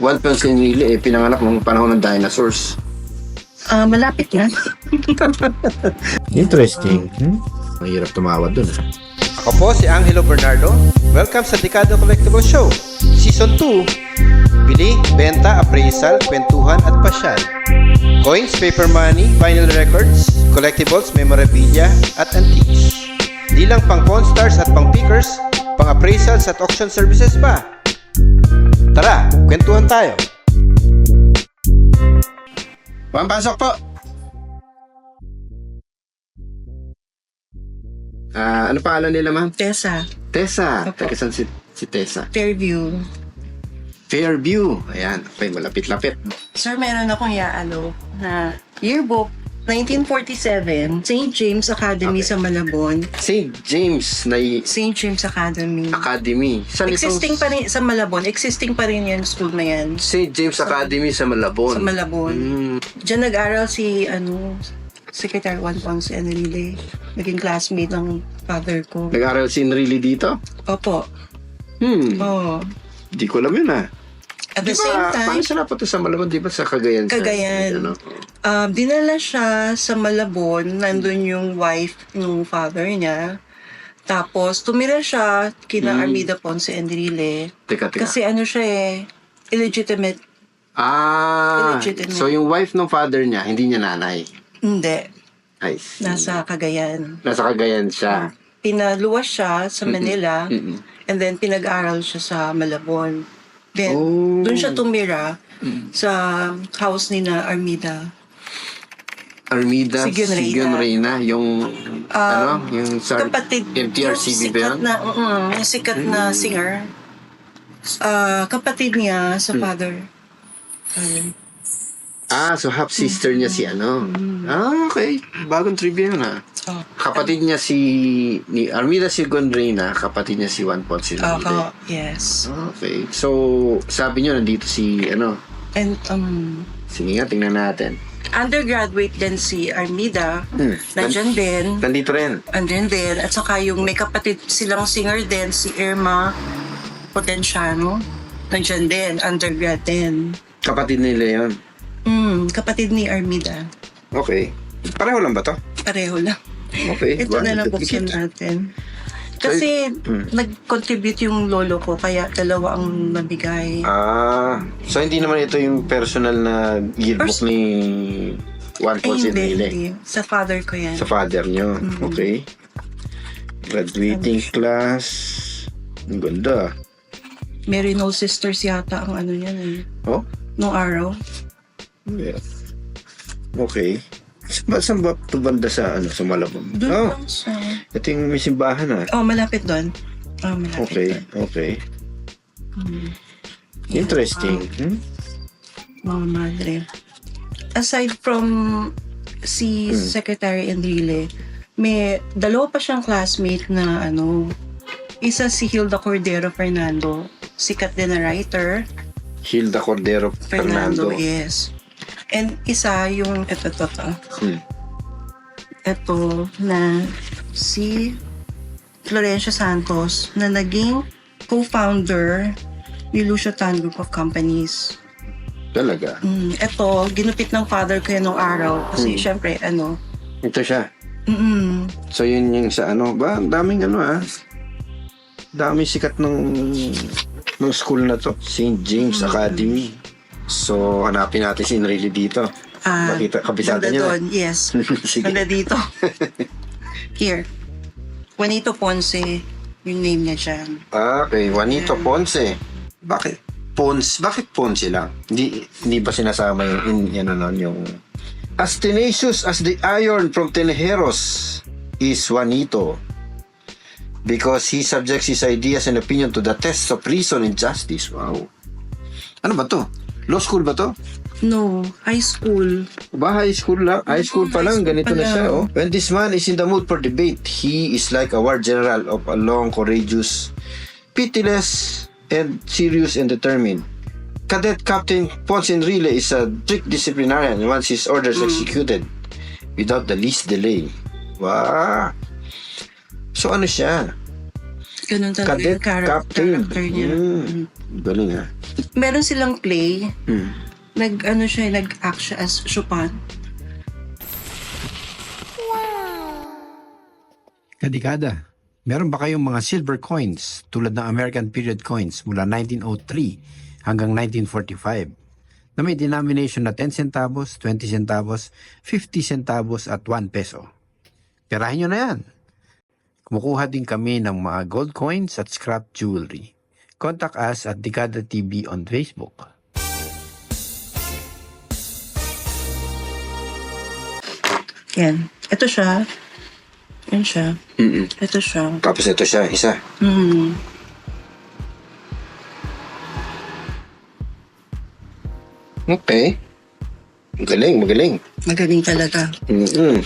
Juan Ponce Enrile, pinanganak ng panahon ng dinosaurs. Malapit yan. Interesting. Mahirap tumawad dun. Ako po si Angelo Bernardo. Welcome sa Dekado Collectible Show, Season 2. Bili, benta, appraisal, kwentuhan at pasyal. Coins, paper money, vinyl records, collectibles, memorabilia at antiques. Di lang pang Pawn Stars at pang pickers, pang appraisals at auction services pa. Tara, kwentuhan tayo. Pampasok po! Ano pangalan nila, ma'am? Tessa, Tessa. Opo. Taga saan si Tessa? Fairview. Fairview. Ayan. Okay, malapit-lapit. Sir, meron akong na yearbook 1947, St. James Academy Okay. sa Malabon. St. James na St. James Academy. Academy. Saan Existing itong pa rin sa Malabon. Existing pa rin yung school na yan. St. James Academy sa Malabon? Sa Malabon. Hmm. Diyan nag-aral si, Secretary Juan Ponce Enrile. Naging classmate ng father ko. Nag-aral si Enrile dito? Opo. Oo. Di ko alam yun, At the same time, paano siya napunta sa Malabon? Di ba sa Cagayan? Cagayan. Ano? Dinala siya sa Malabon. Nandun yung wife ng father niya. Tapos, tumira siya kina Armida Ponce Enrile. Teka. Kasi siya illegitimate. Illegitimate. So yung wife ng father niya, hindi niya nanay? Hindi. I see. Nasa Cagayan. Nasa Cagayan siya. Pinaluwas siya sa Manila. And then, pinag-aral siya sa Malabon. Then, Oh. doon siya tumira sa house ni na Armida. Armida Sigun Reyna. Sigun Reyna, yung yung sa Kapatid. MTRCB ba yun? Yung sikat na singer. Kapatid niya sa father. Ayun. So half sister niya si okay. Bagong trivia yun Oh. Kapatid niya ni Armida Sigun Reyna, kapatid niya si Juan Ponce Enrile. Yes. Okay. So, sabi niyo nandito si And, sige nga, tingnan natin. undergraduate din si Armida. Nandyan din. Nandito rin. Andyan din. At saka yung may kapatid silang singer din, si Irma Potenciano. Nandyan din. Undergrad din. Kapatid nila yun. Kapatid ni Armida. Okay. Pareho lang ba to? Pareho lang. Okay. Ito na lang dikit. buksan natin. Kasi nag-contribute yung lolo ko, kaya dalawa ang nabigay. So hindi naman ito yung personal na yearbook ni Juan Ponce Enrile. Hindi. Sa father ko yan. Sa father nyo. Okay. Graduating class. Ang ganda. Mary No Sisters yata ang yan Oh? nung araw. Yeah. Okay. Saan ba ito banda sa Malabon? Doon lang sa... Ito yung may simbahan malapit doon. Malapit Okay. doon. Okay. Interesting. Mga madre. Aside from si Secretary Enrile, may dalawa pa siyang classmate na isa si Hilda Cordero Fernando, sikat din na writer. Hilda Cordero Fernando. Yes. And isa yung ito na si Florencia Santos na naging co-founder ni Lucio Tan Group of Companies. Talaga? Ito, ginupit ng father ko yun nung araw. Kasi syempre, Ito siya. So yun yung sa ba? Ang daming daming sikat ng school na to. St. James Academy. So hanapin natin si Enrile dito. Makita, kabisado ganda niya. doon, yes. Sige. Ganda dito. Here. Juanito Ponce, yung name niya dyan. Okay, Juanito Ponce. Bakit Ponce lang? Hindi ba sinasama yung as tenacious as the iron from Tenejeros is Juanito, because he subjects his ideas and opinion to the test of reason and justice. Wow. Ano ba to? Law school ba to? No, high school. High school lang? High school pa lang, ganito na siya. lang. When this man is in the mood for debate, he is like a war general of a long, courageous, pitiless, and serious and determined. Cadet Captain Ponce Enrile is a strict disciplinarian and wants his orders executed without the least delay. Wow! So ano siya? Ganun talaga Cadet yung captain. character niya. Galing ha. Meron silang play. Mm. Nag-act siya as Chopin. Kadikada, meron ba kayong mga silver coins tulad ng American period coins mula 1903 hanggang 1945 na may denomination na 10 centavos, 20 centavos, 50 centavos at 1 peso? Tirahin nyo na yan. Kumukuha din kami ng mga gold coins at scrap jewelry. Contact us at Dekada TV on Facebook. Yan. Ito siya. Yan siya. Mm-mm. Ito siya. Tapos ito siya, isa. Hmm. Okay. Magaling, magaling. Magaling talaga. Mm-mm.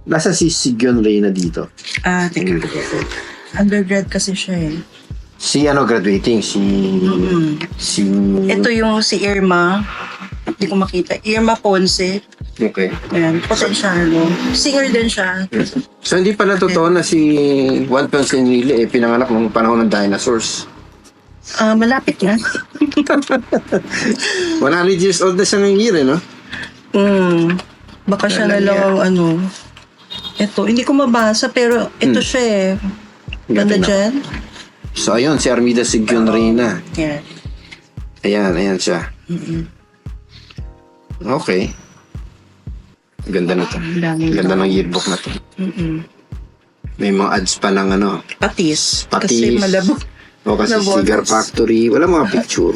Nasa si Sigyon Reyna dito. Teka. Undergrad kasi siya eh. Si ano graduating? Si... Si... Ito yung si Irma. Hindi ko makita. Irma Ponce. Okay. Ayan. Potensyalo. Singer din siya. So hindi pala totoo na si Juan Ponce Enrile pinanganak nung panahon ng dinosaurs. Malapit na. 100 years old na siya ng year, no? Baka siya na lang ang ano. Ito. Hindi ko mabasa pero ito siya eh. Ganda Galing na. dyan. So ayun, si Armida Sigyon Reyna. Yan. Ayan siya. Okay. Ganda na to. Ganda ng yearbook na to. May mga ads pa ng ano. Patis. Patis. Kasi malabo. O kasi Na bonus. Cigar Factory. Wala mga picture.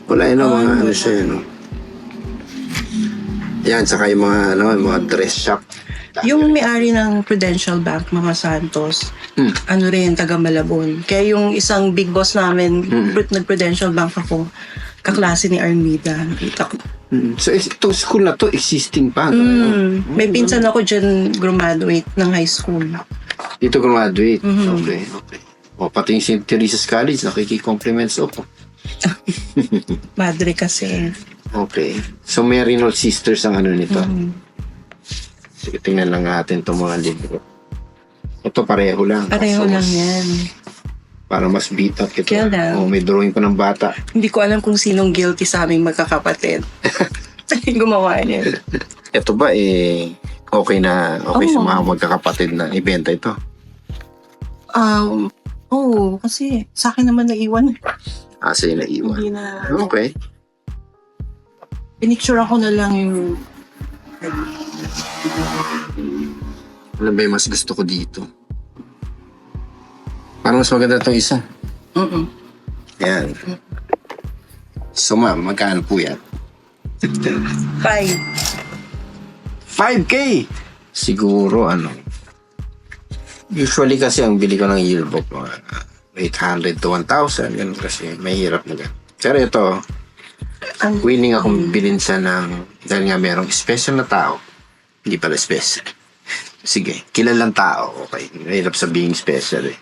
Wala yun mga ano siya yun. No? Yan, saka yung mga, ano, yung mga dress shop. Yung may-ari ng Prudential Bank, Mama Santos, ano rin, taga Malabon. Kaya yung isang big boss namin, nag-Prudential Bank ako, kaklase ni Armida. Nakita ko. So, itong school na to, existing pa. No? May pinsan ako dyan graduate ng high school. Dito graduate. Okay. O, pati yung St. Teresa's College, nakikikompliments ako. Madre kasi. Okay. So, may Reynolds Sisters ang ano nito. Sige, tingnan lang natin itong mga libro. Ito, pareho lang. Pareho So, lang yan. Para mas beat up ito. Kaya lang. Oh, may drawing pa ng bata. Hindi ko alam kung sinong guilty sa aming magkakapatid. Gumawa niya. Ito ba, okay na, okay sa Oo. mga magkakapatid na ibenta ito? Kasi sa akin naman naiwan. Sa'yo naiwan. Hindi na. Okay. Pinicture ako na lang yung Ano ba yung mas gusto ko dito? Parang mas maganda itong isa. Yan. So ma'am, magkano po yan? 5. 5K! Siguro ano. Usually kasi ang bili ko ng yearbook, mga 800 to 1,000. Ganun kasi, mahirap na ganun. Pero ito, willing akong bilhin siya ng, dahil nga merong special na tao. Hindi pala special. Sige, kilalang tao. Okay, mahirap sabihin special eh.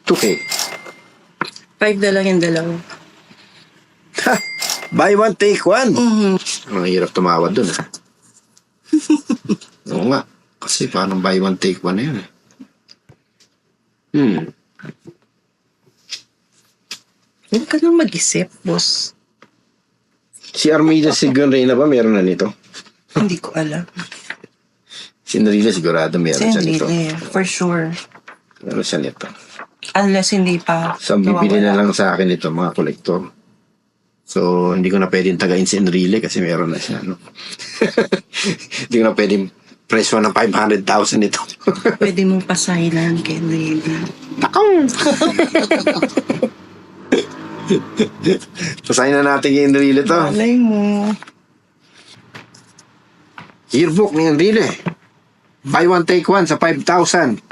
2K. 5 na lang yung dalawa. Buy one, take one. Ang hirap tumawad dun ah. Oo nga. Kasi parang buy one, take one na yun eh. Huwag ka nang mag-isip, boss. Si Armida Sigyon Reyna ba meron na nito? Hindi ko alam. Si Enrile sigurado meron siya nito. For sure. Meron siya nito. Unless hindi pa. So, ang bibili na lang sa akin ito, mga kolektor. So, hindi ko na pwedeng tagain si Enrile kasi meron na siya, no? Hindi ko na pwedeng presyo ng 500,000 ito. Pwede mong pasainan kay Enrile. Takong! Pasahin na natin kay Enrile to. Malay mo. Yearbook ni Enrile. Buy one, take one sa 5,000.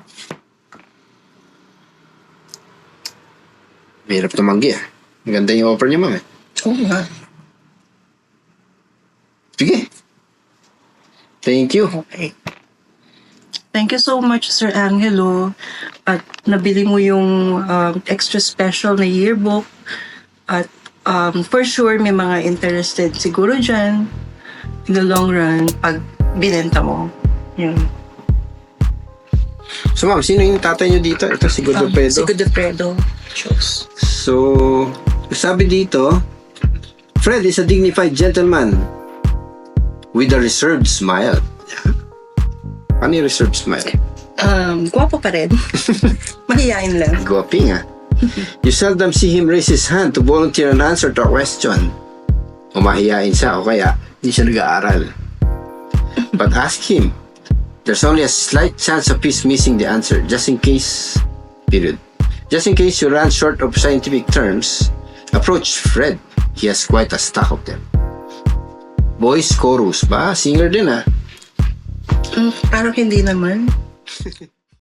Mahirap tumanggi ah. Maganda yung offer niya, ma'am eh. Oo nga. Sige. Thank you. Okay. Thank you so much, Sir Angelo. At nabili mo yung extra special na yearbook. At for sure, may mga interested siguro dyan in the long run pag binenta mo. Yun. So ma'am, sino yung tatay nyo dito? Ito si Godofredo. Si Godofredo. Diyos. So, sabi dito, Fred is a dignified gentleman with a reserved smile. Yeah. Ano yung reserved smile? Gwapo pa rin. Mahihain lang. Guwaping ah. You seldom see him raise his hand to volunteer an answer to a question. O mahihain siya o kaya hindi siya nag-aaral. But ask him. There's only a slight chance of his missing the answer, just in case, period. Just in case you run short of scientific terms, approach Fred. He has quite a stock of them. Boys chorus ba? Singer din ah. Parang hindi naman.